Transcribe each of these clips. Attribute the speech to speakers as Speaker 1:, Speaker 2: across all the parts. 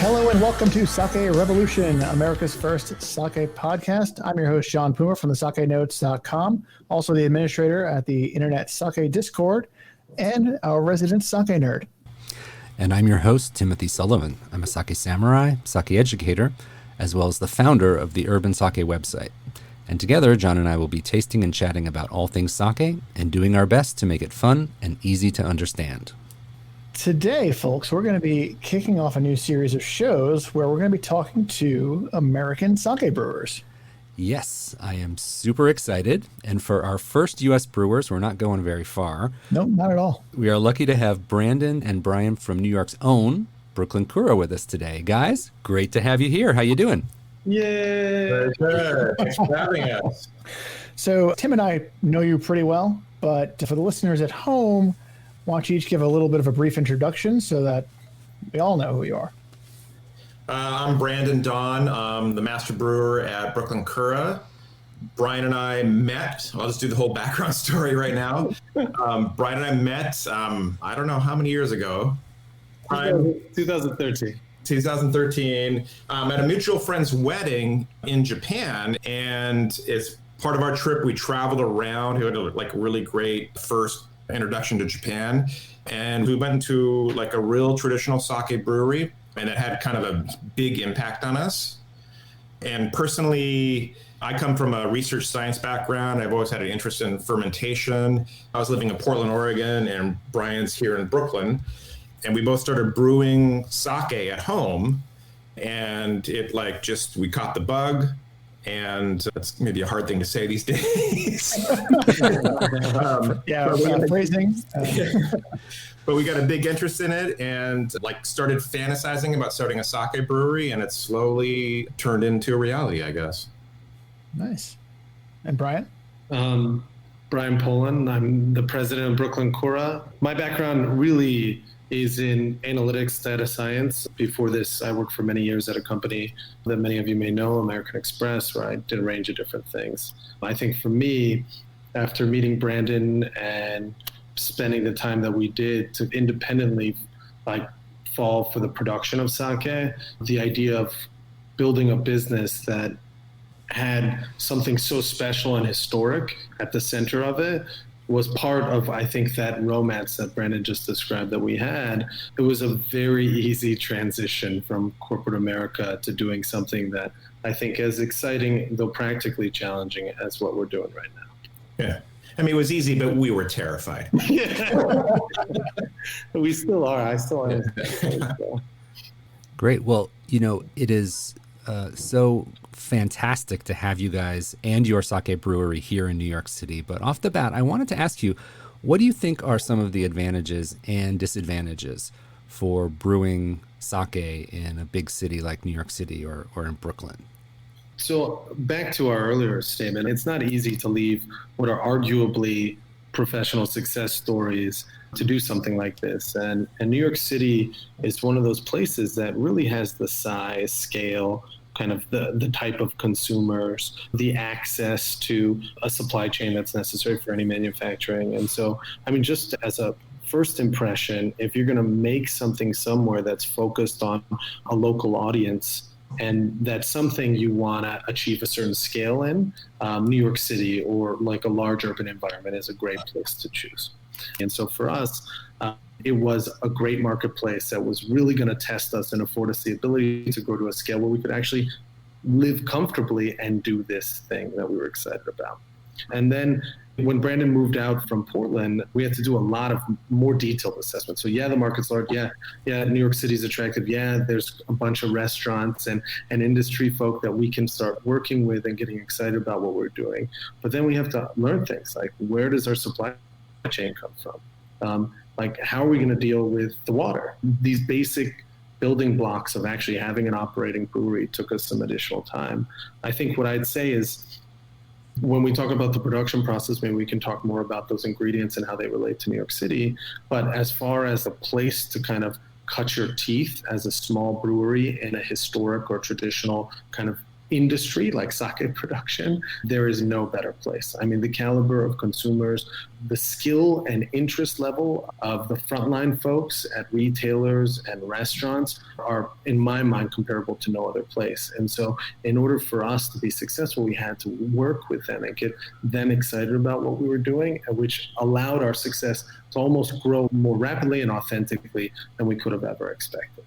Speaker 1: Hello and welcome to Sake Revolution, America's first sake podcast. I'm your host, John Puma from the SakeNotes.com, also the administrator at the Internet Sake Discord, and our resident sake nerd.
Speaker 2: And I'm your host, Timothy Sullivan. I'm a sake samurai, sake educator, as well as the founder of the Urban Sake website. And together, John and I will be tasting and chatting about all things sake and doing our best to make it fun and easy to understand.
Speaker 1: Today, folks, we're going to be kicking off a new series of shows where we're going to be talking to American sake brewers.
Speaker 2: Yes, I am super excited. And for our first U.S. brewers, we're not going very far.
Speaker 1: Nope, not at all.
Speaker 2: We are lucky to have Brandon and Brian from New York's own Brooklyn Kura with us today. Guys, great to have you here. How you doing?
Speaker 3: Yay! Very good. Thanks for having us.
Speaker 1: So Tim and I know you pretty well, but for the listeners at home, why don't you each give a little bit of a brief introduction so that we all know who you are.
Speaker 3: I'm Brandon Doughan. I'm the master brewer at Brooklyn Kura. Brian and I met, I'll just do the whole background story right now. Brian and I met, I don't know how many years ago.
Speaker 4: 2013.
Speaker 3: 2013, at a mutual friend's wedding in Japan. And as part of our trip, we traveled around. We had a really great first introduction to Japan. And we went to a real traditional sake brewery, and it had kind of a big impact on us. And personally, I come from a research science background. I've always had an interest in fermentation. I was living in Portland, Oregon, and Brian's here in Brooklyn. And we both started brewing sake at home. And we caught the bug. And that's maybe a hard thing to say these days.
Speaker 1: Phrasing.
Speaker 3: But we got a big interest in it and started fantasizing about starting a sake brewery, and it slowly turned into a reality, I guess.
Speaker 1: Nice. And Brian?
Speaker 4: Brian Polen. I'm the president of Brooklyn Kura. My background really is in analytics, data science. Before this, I worked for many years at a company that many of you may know, American Express, where I did a range of different things. I think for me, after meeting Brandon and spending the time that we did to independently fall for the production of sake, the idea of building a business that had something so special and historic at the center of it was part of, I think, that romance that Brandon just described that we had. It was a very easy transition from corporate America to doing something that I think is exciting, though practically challenging, as what we're doing right now.
Speaker 3: Yeah. I mean, it was easy, but we were terrified.
Speaker 4: We still are. I still am.
Speaker 2: Great. Well, it is so fantastic to have you guys and your sake brewery here in New York City. But off the bat, I wanted to ask you, what do you think are some of the advantages and disadvantages for brewing sake in a big city like New York City or in Brooklyn?
Speaker 4: So back to our earlier statement, it's not easy to leave what are arguably professional success stories to do something like this. And New York City is one of those places that really has the size, scale, kind of the type of consumers, the access to a supply chain that's necessary for any manufacturing. And so, just as a first impression, if you're going to make something somewhere that's focused on a local audience, and that's something you want to achieve a certain scale in, New York City or a large urban environment is a great place to choose. And so for us, it was a great marketplace that was really going to test us and afford us the ability to grow to a scale where we could actually live comfortably and do this thing that we were excited about. And then when Brandon moved out from Portland, we had to do a lot of more detailed assessments. So the market's large. Yeah, New York City's attractive. Yeah, there's a bunch of restaurants and industry folk that we can start working with and getting excited about what we're doing. But then we have to learn things like, where does our supply chain come from? How are we going to deal with the water? These basic building blocks of actually having an operating brewery took us some additional time. I think what I'd say is, when we talk about the production process, maybe we can talk more about those ingredients and how they relate to New York City. But as far as a place to kind of cut your teeth as a small brewery in a historic or traditional kind of industry like sake production, there is no better place. I mean, the caliber of consumers, the skill and interest level of the frontline folks at retailers and restaurants are, in my mind, comparable to no other place. And so in order for us to be successful, we had to work with them and get them excited about what we were doing, which allowed our success to almost grow more rapidly and authentically than we could have ever expected.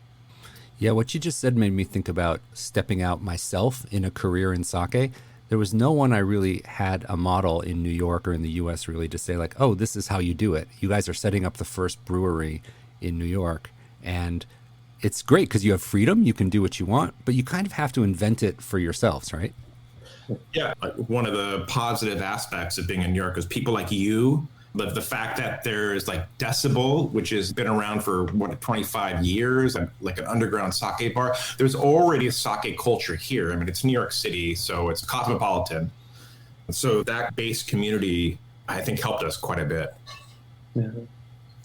Speaker 2: Yeah, what you just said made me think about stepping out myself in a career in sake. There was no one I really had a model in New York or in the US really to say like, oh, this is how you do it. You guys are setting up the first brewery in New York. And it's great because you have freedom, you can do what you want, but you kind of have to invent it for yourselves, right?
Speaker 3: Yeah, like one of the positive aspects of being in New York is people like you. But the fact that there's like Decibel, which has been around for 25 years, like an underground sake bar, there's already a sake culture here. I mean, it's New York City, so it's cosmopolitan. So that base community, I think, helped us quite a bit.
Speaker 4: Yeah.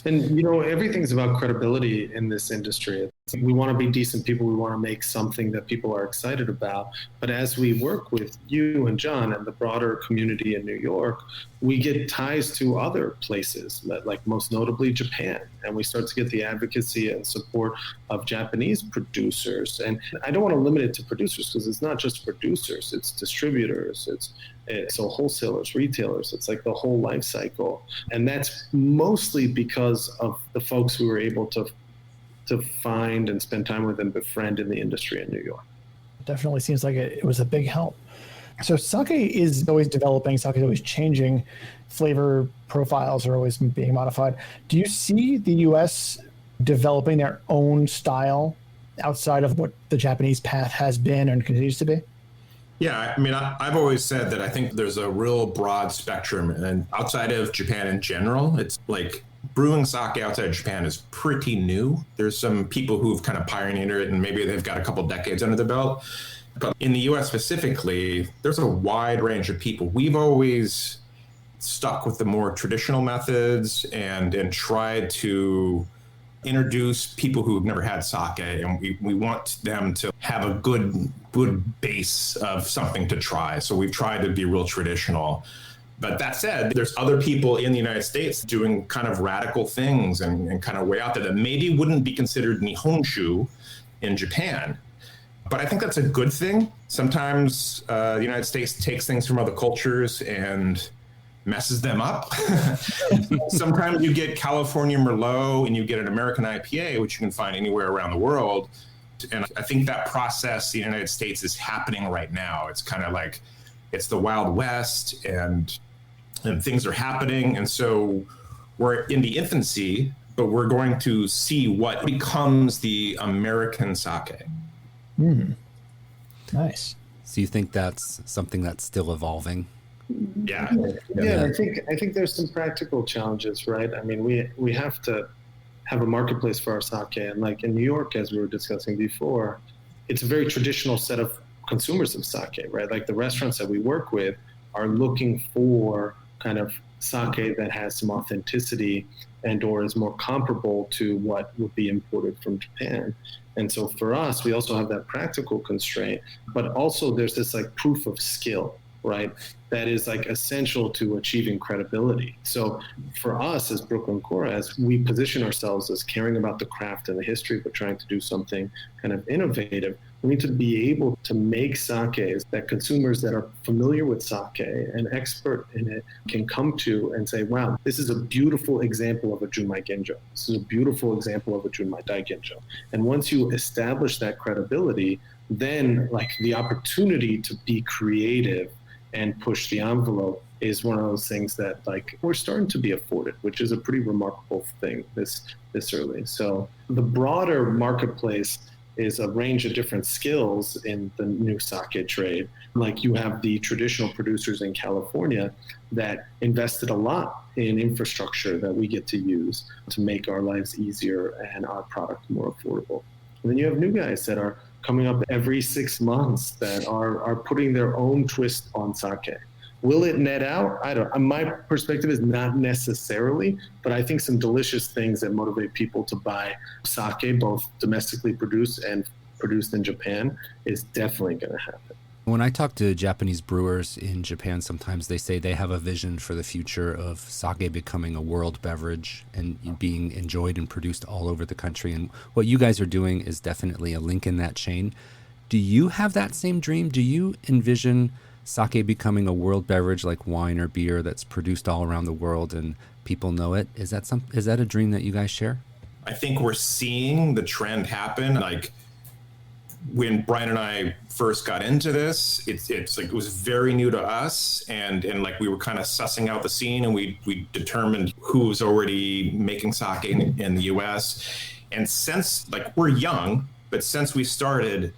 Speaker 4: And, everything's about credibility in this industry. We want to be decent people. We want to make something that people are excited about. But as we work with you and John and the broader community in New York, we get ties to other places, like most notably Japan. And we start to get the advocacy and support of Japanese producers. And I don't want to limit it to producers because it's not just producers, it's distributors, so wholesalers, retailers, it's like the whole life cycle. And that's mostly because of the folks who were able to find and spend time with and befriend in the industry in New York.
Speaker 1: Definitely seems like it was a big help. So sake is always developing, sake is always changing, flavor profiles are always being modified. Do you see the US developing their own style outside of what the Japanese path has been and continues to be?
Speaker 3: Yeah, I mean, I've always said that I think there's a real broad spectrum, and outside of Japan in general, it's like brewing sake outside of Japan is pretty new. There's some people who've kind of pioneered it and maybe they've got a couple decades under their belt. But in the US specifically, there's a wide range of people. We've always stuck with the more traditional methods and tried to introduce people who've never had sake, and we want them to have a good base of something to try. So we've tried to be real traditional. But that said, there's other people in the United States doing kind of radical things and kind of way out there that maybe wouldn't be considered Nihonshu in Japan. But I think that's a good thing. Sometimes the United States takes things from other cultures and messes them up. Sometimes you get California Merlot and you get an American IPA, which you can find anywhere around the world. And I think that process in the United States is happening right now. It's kind of like it's the Wild West and things are happening. And so we're in the infancy, but we're going to see what becomes the American sake.
Speaker 1: Nice.
Speaker 2: So you think that's something that's still evolving?
Speaker 3: Yeah.
Speaker 4: I think there's some practical challenges, right? I mean, we have to have a marketplace for our sake. And like in New York, as we were discussing before, it's a very traditional set of consumers of sake, right? Like the restaurants that we work with are looking for kind of sake that has some authenticity and or is more comparable to what would be imported from Japan. And so for us, we also have that practical constraint, but also there's this like proof of skill, right? That is like essential to achieving credibility. So for us as Brooklyn Kura, as we position ourselves as caring about the craft and the history, but trying to do something kind of innovative, we need to be able to make sakes that consumers that are familiar with sake and expert in it can come to and say, wow, this is a beautiful example of a Junmai Ginjo. This is a beautiful example of a Junmai Daiginjo. And once you establish that credibility, then like the opportunity to be creative and push the envelope is one of those things that like we're starting to be afforded, which is a pretty remarkable thing this early. So the broader marketplace is a range of different skills in the new sake trade. Like you have the traditional producers in California that invested a lot in infrastructure that we get to use to make our lives easier and our product more affordable. And then you have new guys that are coming up every 6 months that are putting their own twist on sake. Will it net out? I don't. My perspective is not necessarily, but I think some delicious things that motivate people to buy sake, both domestically produced and produced in Japan, is definitely going to happen.
Speaker 2: When I talk to Japanese brewers in Japan, sometimes they say they have a vision for the future of sake becoming a world beverage and being enjoyed and produced all over the country. And what you guys are doing is definitely a link in that chain. Do you have that same dream? Do you envision sake becoming a world beverage like wine or beer that's produced all around the world and people know it? Is that a dream that you guys share?
Speaker 3: I think we're seeing the trend happen. Like when Brian and I first got into this, it's like it was very new to us, and like we were kind of sussing out the scene, and we determined who was already making sake in the U.S. And since, like, we're young, but since we started,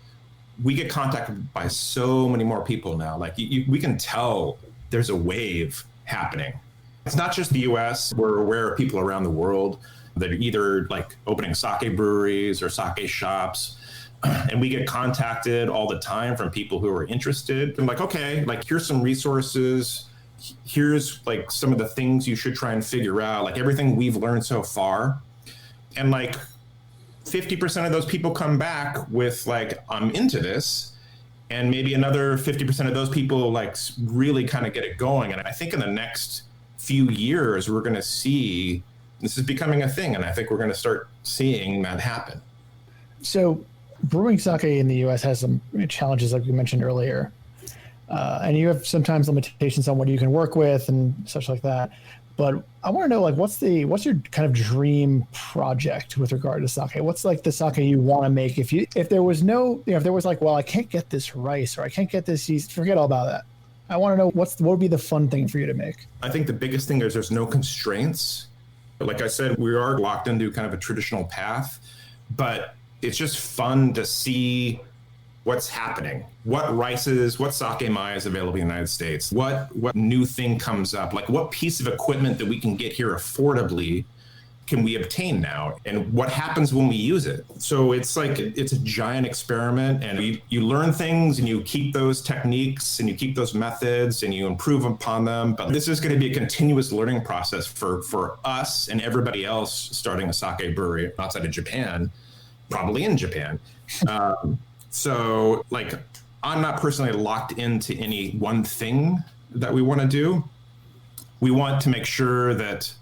Speaker 3: we get contacted by so many more people now. Like we can tell there's a wave happening. It's not just the U.S. We're aware of people around the world that are either like opening sake breweries or sake shops. And we get contacted all the time from people who are interested. I'm like, okay, like here's some resources. Here's like some of the things you should try and figure out, like everything we've learned so far. And like 50% of those people come back with like, I'm into this. And maybe another 50% of those people like really kind of get it going. And I think in the next few years, we're going to see this is becoming a thing. And I think we're going to start seeing that happen.
Speaker 1: So brewing sake in the U.S. has some challenges, like we mentioned earlier. And you have sometimes limitations on what you can work with and such like that. But I want to know, like, what's your kind of dream project with regard to sake? What's like the sake you want to make? If there was like, well, I can't get this rice or I can't get this yeast, forget all about that. I want to know what would be the fun thing for you to make?
Speaker 3: I think the biggest thing is there's no constraints. Like I said, we are locked into kind of a traditional path, but it's just fun to see what's happening. What rices, what sake mai is available in the United States? What new thing comes up? Like what piece of equipment that we can get here affordably can we obtain now? And what happens when we use it? So it's like, it's a giant experiment, and you learn things and you keep those techniques and you keep those methods and you improve upon them. But this is going to be a continuous learning process for us and everybody else starting a sake brewery outside of Japan, probably in Japan. So like, I'm not personally locked into any one thing that we want to do. We want to make sure that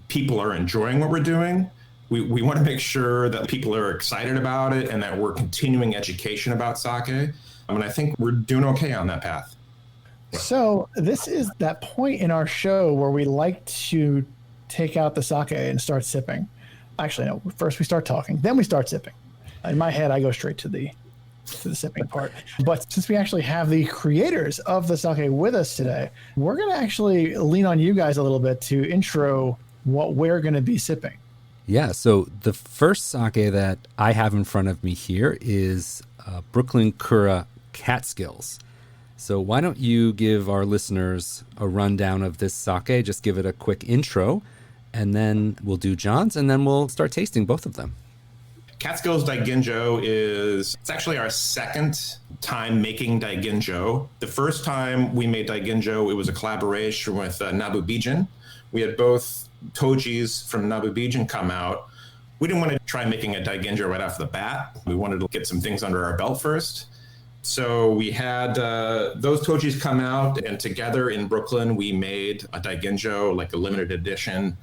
Speaker 3: people are enjoying what we're doing. We want to make sure that people are excited about it and that we're continuing education about sake. And I think we're doing okay on that path.
Speaker 1: So this is that point in our show where we like to take out the sake and start sipping. Actually, no, first we start talking, then we start sipping. In my head, I go straight to the sipping part. But since we actually have the creators of the sake with us today, we're going to actually lean on you guys a little bit to intro what we're going to be sipping.
Speaker 2: Yeah, so the first sake that I have in front of me here is Brooklyn Kura Catskills. So why don't you give our listeners a rundown of this sake, just give it a quick intro, and then we'll do John's, and then we'll start tasting both of them.
Speaker 3: Catskills Daiginjo it's actually our second time making Daiginjo. The first time we made Daiginjo, it was a collaboration with Nabubijin. We had both Tojis from Nabubijin come out. We didn't want to try making a Daiginjo right off the bat. We wanted to get some things under our belt first. So we had those Tojis come out, and together in Brooklyn, we made a Daiginjo, like a limited edition,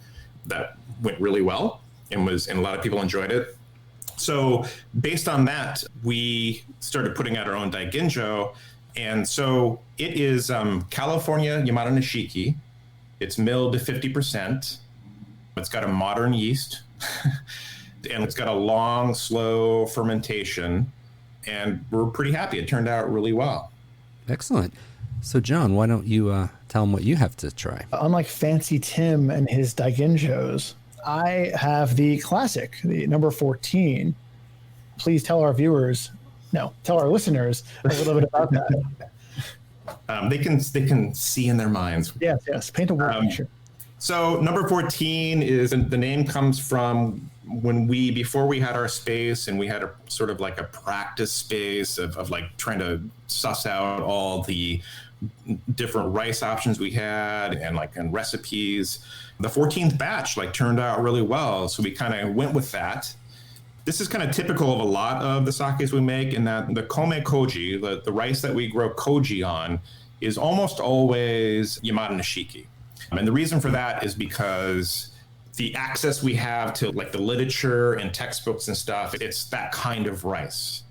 Speaker 3: that went really well and a lot of people enjoyed it. So based on that, we started putting out our own Daiginjo. And so it is California Yamada Nishiki. It's milled to 50%. It's got a modern yeast. And it's got a long, slow fermentation. And we're pretty happy. It turned out really well.
Speaker 2: Excellent. So John, why don't you tell them what you have to try?
Speaker 1: Unlike Fancy Tim and his Daiginjos, I have the classic, the number 14. Please tell our listeners a little bit about that.
Speaker 3: They can see in their minds.
Speaker 1: Yes. Paint a word picture.
Speaker 3: So number 14 is, the name comes from before we had our space, and we had a sort of like a practice space of like trying to suss out all the different rice options we had and recipes. The 14th batch turned out really well, so we kind of went with that. This is kind of typical of a lot of the sakes we make, in that the kome koji, the rice that we grow koji on, is almost always Yamada Nishiki. And the reason for that is because the access we have to like the literature and textbooks and stuff, it's that kind of rice.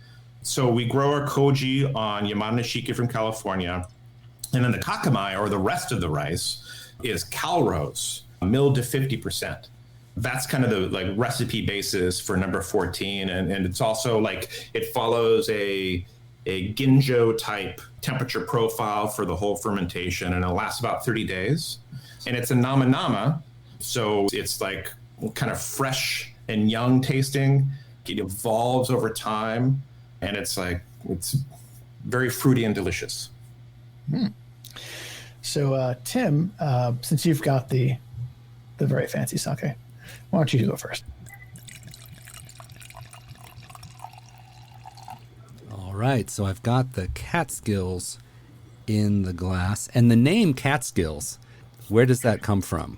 Speaker 3: So we grow our koji on Yamada Nishiki from California. And then the kakamai, or the rest of the rice, is calrose, milled to 50%. That's kind of the like recipe basis for number 14. And it's also like it follows a ginjo type temperature profile for the whole fermentation, and it lasts about 30 days. And it's a nama nama, so it's like kind of fresh and young tasting. It evolves over time, and it's very fruity and delicious.
Speaker 1: So Tim, since you've got the very fancy sake, why don't you go first?
Speaker 2: All right, so I've got the Catskills in the glass. And the name Catskills, where does that come from?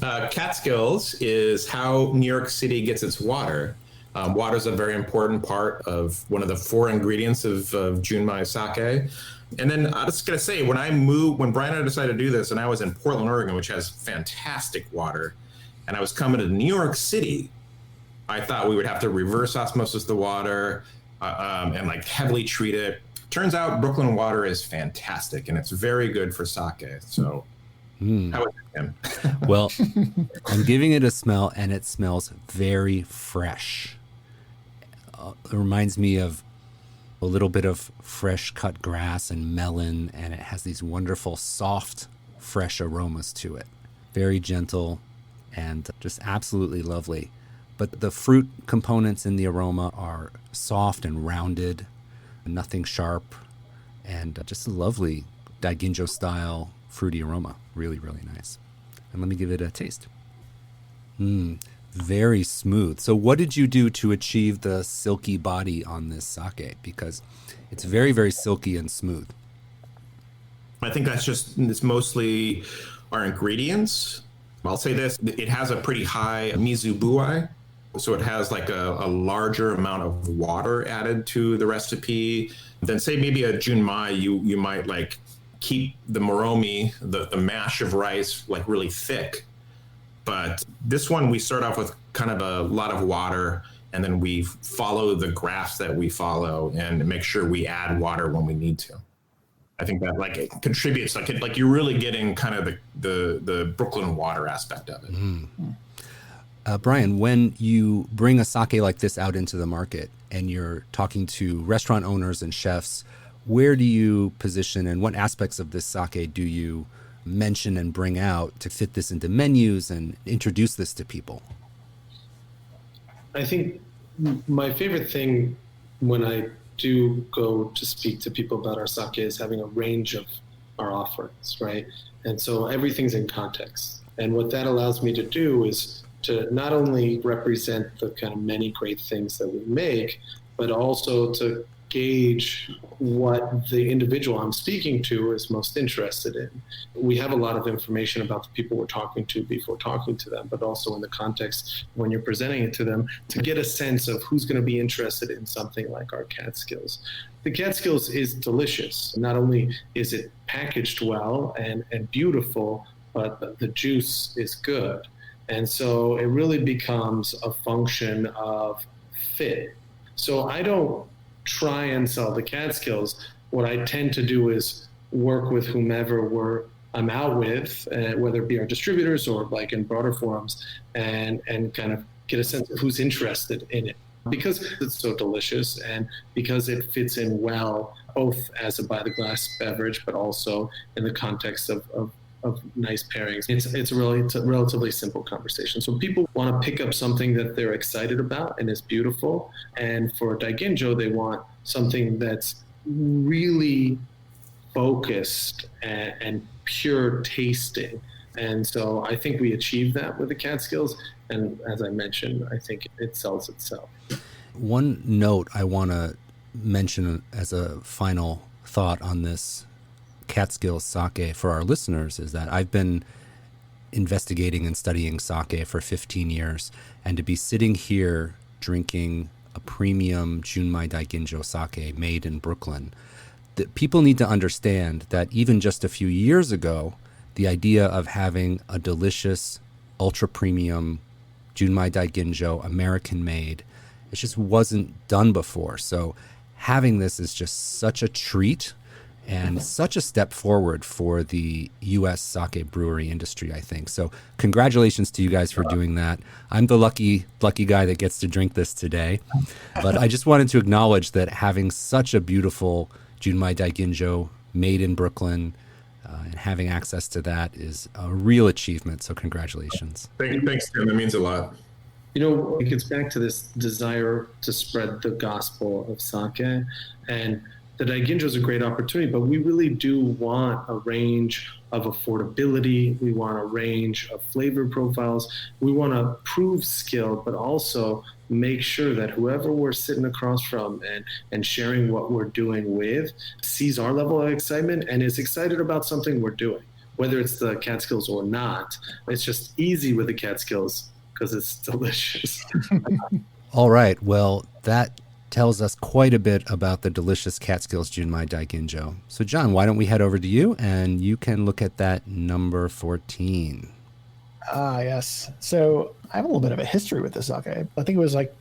Speaker 3: Catskills is how New York City gets its water. Water is a very important part of one of the 4 ingredients of Junmai sake. And then I was just going to say, when Brian and I decided to do this, and I was in Portland, Oregon, which has fantastic water, and I was coming to New York City, I thought we would have to reverse osmosis the water and like heavily treat it. Turns out Brooklyn water is fantastic, and it's very good for sake. So how is it, Tim?
Speaker 2: Well, I'm giving it a smell, and it smells very fresh. It reminds me of a little bit of fresh cut grass and melon, and it has these wonderful, soft, fresh aromas to it. Very gentle and just absolutely lovely. But the fruit components in the aroma are soft and rounded, nothing sharp, and just a lovely Daiginjo style fruity aroma. Really, really nice. And let me give it a taste. Very smooth. So what did you do to achieve the silky body on this sake? Because it's very, very silky and smooth.
Speaker 3: I think it's mostly our ingredients. I'll say this, it has a pretty high mizubuai. So it has like a larger amount of water added to the recipe than say maybe a junmai. You might like keep the moromi, the mash of rice, like really thick. But this one, we start off with kind of a lot of water, and then we follow the graphs that we follow and make sure we add water when we need to. I think that like it contributes, like you're really getting kind of the Brooklyn water aspect of it.
Speaker 2: Brian, when you bring a sake like this out into the market and you're talking to restaurant owners and chefs, where do you position and what aspects of this sake do you mention and bring out to fit this into menus and introduce this to people?
Speaker 4: I think my favorite thing when I do go to speak to people about our sake is having a range of our offerings, right? And so everything's in context. And what that allows me to do is to not only represent the kind of many great things that we make, but also to gauge what the individual I'm speaking to is most interested in. We have a lot of information about the people we're talking to before talking to them, but also in the context when you're presenting it to them to get a sense of who's going to be interested in something like our Catskills. The Catskills is delicious. Not only is it packaged well and beautiful, but the juice is good. And so it really becomes a function of fit. So I don't try and sell the Catskills. What I tend to do is work with whomever I'm out with, whether it be our distributors or like in broader forums, and kind of get a sense of who's interested in it. Because it's so delicious and because it fits in well, both as a by-the-glass beverage, but also in the context of nice pairings. It's a relatively simple conversation. So people want to pick up something that they're excited about and is beautiful. And for Daiginjo, they want something that's really focused and pure tasting. And so I think we achieved that with the Catskills. And as I mentioned, I think it sells itself.
Speaker 2: One note I want to mention as a final thought on this Catskills sake for our listeners is that I've been investigating and studying sake for 15 years, and to be sitting here drinking a premium Junmai Daiginjo sake made in Brooklyn. People need to understand that even just a few years ago, the idea of having a delicious, ultra premium Junmai Daiginjo, American made, it just wasn't done before. So having this is just such a treat and such a step forward for the U.S. sake brewery industry, I think. So congratulations to you guys for doing that. I'm the lucky guy that gets to drink this today. But I just wanted to acknowledge that having such a beautiful Junmai Daiginjo made in Brooklyn and having access to that is a real achievement. So congratulations.
Speaker 3: Thanks, Tim. That means a lot.
Speaker 4: It gets back to this desire to spread the gospel of sake. And the Daiginjo is a great opportunity, but we really do want a range of affordability. We want a range of flavor profiles. We want to prove skill, but also make sure that whoever we're sitting across from and sharing what we're doing with sees our level of excitement and is excited about something we're doing, whether it's the Catskills or not. It's just easy with the Catskills because it's delicious.
Speaker 2: All right. Well, that tells us quite a bit about the delicious Catskills Junmai Daiginjo. So, John, why don't we head over to you and you can look at that number 14.
Speaker 1: Yes. So I have a little bit of a history with this sake. I think it was like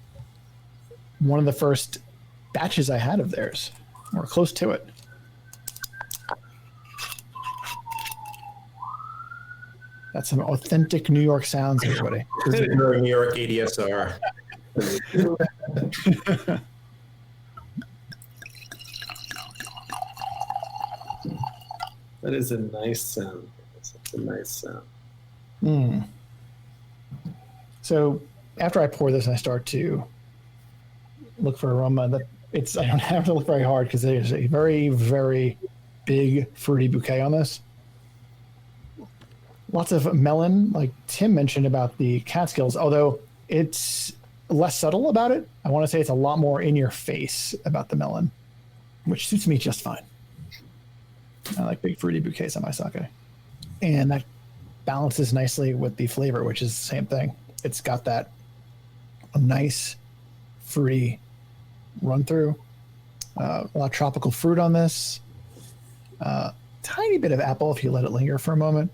Speaker 1: one of the first batches I had of theirs, or close to it. That's some authentic New York sounds, everybody.
Speaker 3: New York ADSR.
Speaker 4: That is a nice sound. That's a nice sound.
Speaker 1: So after I pour this and I start to look for aroma, I don't have to look very hard because there's a very, very big fruity bouquet on this. Lots of melon, like Tim mentioned about the Catskills, although it's less subtle about it. I want to say it's a lot more in your face about the melon, which suits me just fine. I like big fruity bouquets on my sake. And that balances nicely with the flavor, which is the same thing. It's got a nice fruity run through. A lot of tropical fruit on this. Tiny bit of apple if you let it linger for a moment.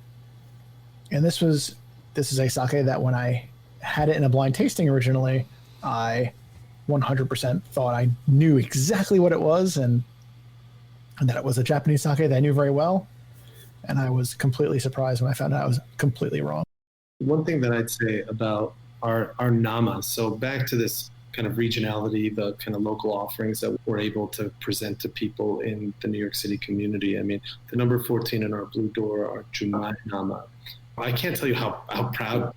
Speaker 1: And this is a sake that when I had it in a blind tasting originally, I 100% thought I knew exactly what it was and that it was a Japanese sake that I knew very well. And I was completely surprised when I found out I was completely wrong.
Speaker 4: One thing that I'd say about our Nama, so back to this kind of regionality, the kind of local offerings that we're able to present to people in the New York City community. I mean, the number 14 in our blue door, our Junmai Nama. I can't tell you how proud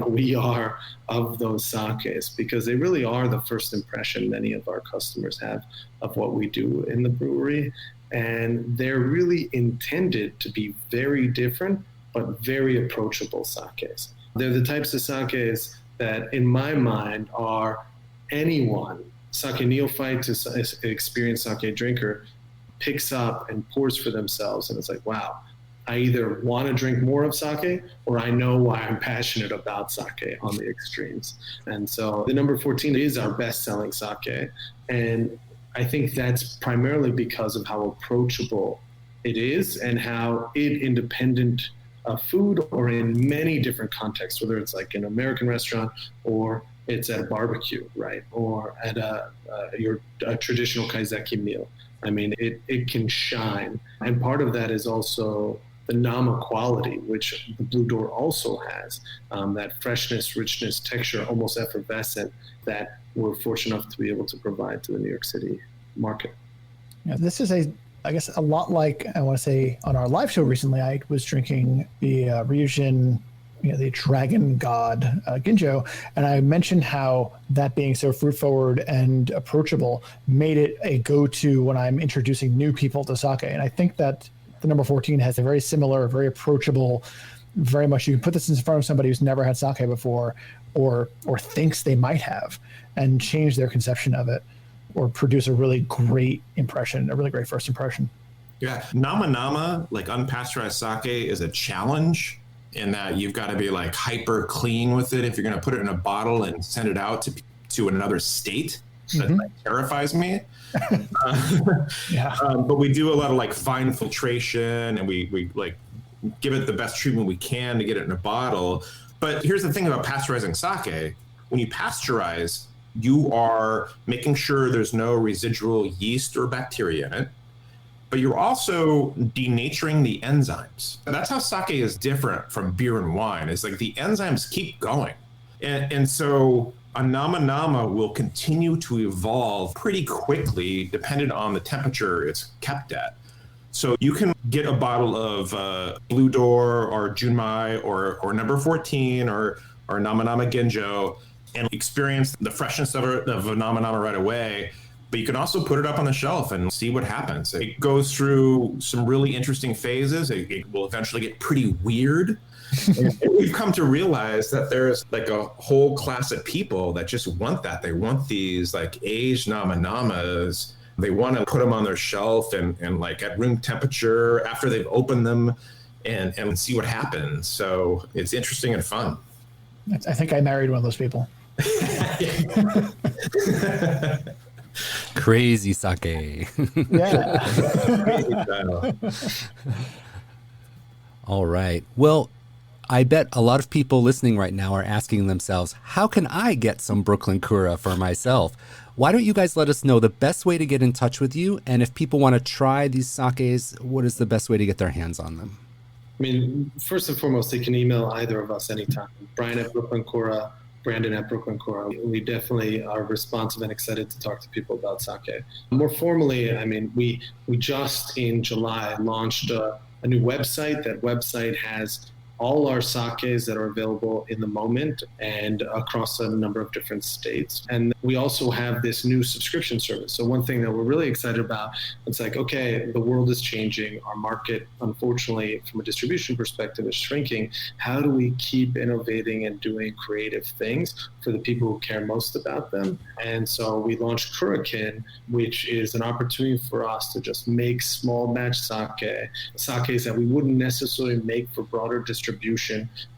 Speaker 4: we are of those sakes because they really are the first impression many of our customers have of what we do in the brewery. And they're really intended to be very different, but very approachable sakes. They're the types of sakes that, in my mind, are anyone, sake neophyte to experienced sake drinker, picks up and pours for themselves. And it's like, wow, I either want to drink more of sake or I know why I'm passionate about sake on the extremes. And so the number 14 is our best-selling sake. And I think that's primarily because of how approachable it is and how independent of food or in many different contexts, whether it's like an American restaurant or it's at a barbecue, right? Or at a traditional kaiseki meal. I mean, it can shine. And part of that is also the Nama quality, which the Blue Door also has, that freshness, richness, texture, almost effervescent that we're fortunate enough to be able to provide to the New York City market.
Speaker 1: Yeah, this is I guess a lot like, I want to say on our live show recently, I was drinking the Ryujin, the Dragon God Ginjo, and I mentioned how that being so fruit forward and approachable made it a go-to when I'm introducing new people to sake. And I think that the number 14 has a very similar, very approachable, very much you can put this in front of somebody who's never had sake before or thinks they might have and change their conception of it or produce a really great impression, a really great first impression.
Speaker 3: Yeah. Nama, like unpasteurized sake, is a challenge in that you've got to be like hyper clean with it if you're going to put it in a bottle and send it out to another state. That like, terrifies me. But we do a lot of like fine filtration, and we like give it the best treatment we can to get it in a bottle. But here's the thing about pasteurizing sake. When you pasteurize, you are making sure there's no residual yeast or bacteria in it, but you're also denaturing the enzymes. And that's how sake is different from beer and wine. It's like the enzymes keep going. And so a nama will continue to evolve pretty quickly depending on the temperature it's kept at. So you can get a bottle of Blue Door or Junmai or number 14 or Nama Ginjo and experience the freshness of a nama right away. But you can also put it up on the shelf and see what happens. It goes through some really interesting phases. It will eventually get pretty weird. And we've come to realize that there's like a whole class of people that just want that. They want these like aged namas. They want to put them on their shelf and like at room temperature after they've opened them and see what happens. So it's interesting and fun.
Speaker 1: I think I married one of those people.
Speaker 2: Crazy sake.
Speaker 1: Yeah.
Speaker 2: All right. Well, I bet a lot of people listening right now are asking themselves, how can I get some Brooklyn Kura for myself? Why don't you guys let us know the best way to get in touch with you? And if people want to try these sakes, what is the best way to get their hands on them?
Speaker 4: I mean, first and foremost, they can email either of us anytime. Brian at Brooklyn Kura, Brandon at Brooklyn Kura. We definitely are responsive and excited to talk to people about sake. More formally, I mean, we just in July launched a new website. That website has all our sakes that are available in the moment and across a number of different states. And we also have this new subscription service. So one thing that we're really excited about, it's like, okay, the world is changing. Our market, unfortunately, from a distribution perspective, is shrinking. How do we keep innovating and doing creative things for the people who care most about them? And so we launched Kurakin, which is an opportunity for us to just make small batch sakes that we wouldn't necessarily make for broader distribution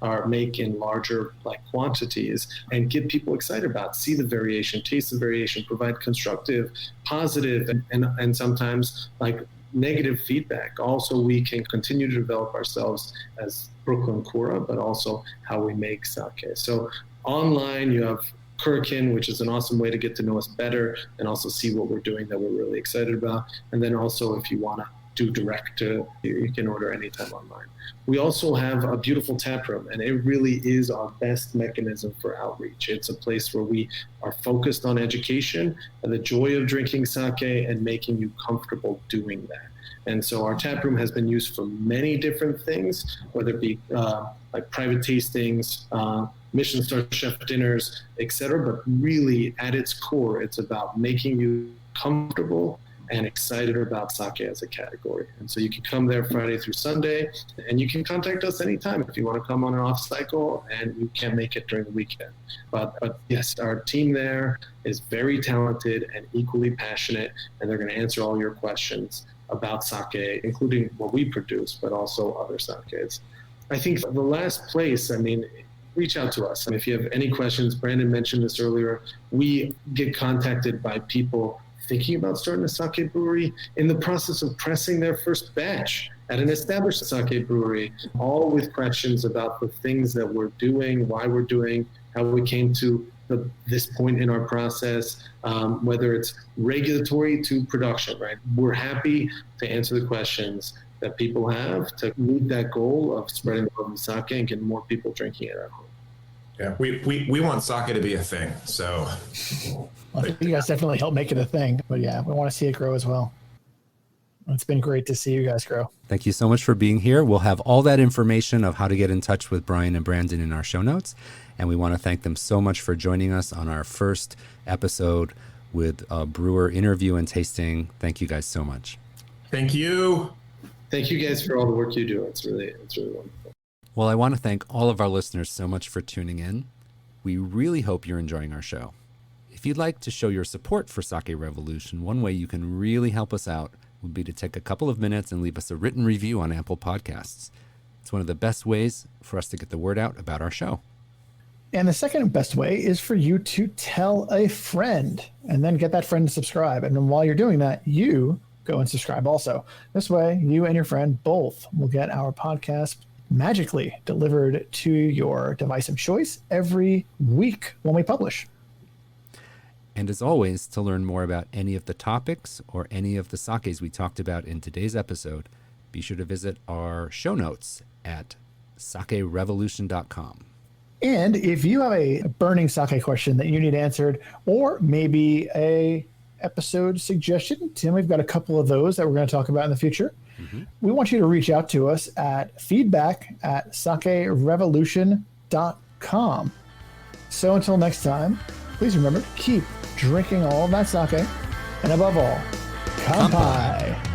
Speaker 4: or make in larger like quantities and get people excited about, see the variation, taste the variation, provide constructive, positive, and sometimes like negative feedback. Also, we can continue to develop ourselves as Brooklyn Kura, but also how we make sake. So online, you have Kurakin, which is an awesome way to get to know us better and also see what we're doing that we're really excited about. And then also, if you want to do direct to, you can order anytime online. We also have a beautiful tap room, and it really is our best mechanism for outreach. It's a place where we are focused on education and the joy of drinking sake and making you comfortable doing that. And so our tap room has been used for many different things, whether it be like private tastings, Michelin star chef dinners, etc. But really, at its core, it's about making you comfortable and excited about sake as a category. And so you can come there Friday through Sunday, and you can contact us anytime if you want to come on an off cycle and you can't make it during the weekend. But yes, our team there is very talented and equally passionate, and they're going to answer all your questions about sake, including what we produce, but also other sakes. I think the last place, I mean, reach out to us. And if you have any questions, Brandon mentioned this earlier, we get contacted by people thinking about starting a sake brewery in the process of pressing their first batch at an established sake brewery, all with questions about the things that we're doing, why we're doing, how we came to this point in our process, whether it's regulatory to production, right? We're happy to answer the questions that people have to meet that goal of spreading the love of sake and getting more people drinking it at home.
Speaker 3: Yeah, we want sake to be a thing, so...
Speaker 1: Well, you guys definitely help make it a thing, but yeah, we want to see it grow as well. It's been great to see you guys grow.
Speaker 2: Thank you so much for being here. We'll have all that information of how to get in touch with Brian and Brandon in our show notes. And we want to thank them so much for joining us on our first episode with a brewer interview and tasting. Thank you guys so much.
Speaker 3: Thank you.
Speaker 4: Thank you guys for all the work you do. It's really wonderful.
Speaker 2: Well, I want to thank all of our listeners so much for tuning in. We really hope you're enjoying our show. If you'd like to show your support for Sake Revolution, one way you can really help us out would be to take a couple of minutes and leave us a written review on Apple Podcasts. It's one of the best ways for us to get the word out about our show.
Speaker 1: And the second best way is for you to tell a friend and then get that friend to subscribe. And then while you're doing that, you go and subscribe also. This way, you and your friend both will get our podcast magically delivered to your device of choice every week when we publish.
Speaker 2: And as always, to learn more about any of the topics or any of the sakes we talked about in today's episode, be sure to visit our show notes at sakerevolution.com.
Speaker 1: And if you have a burning sake question that you need answered, or maybe a episode suggestion, Tim, we've got a couple of those that we're going to talk about in the future. We want you to reach out to us at feedback@sakerevolution.com. So until next time, please remember, keep drinking all of that sake, and above all, kanpai.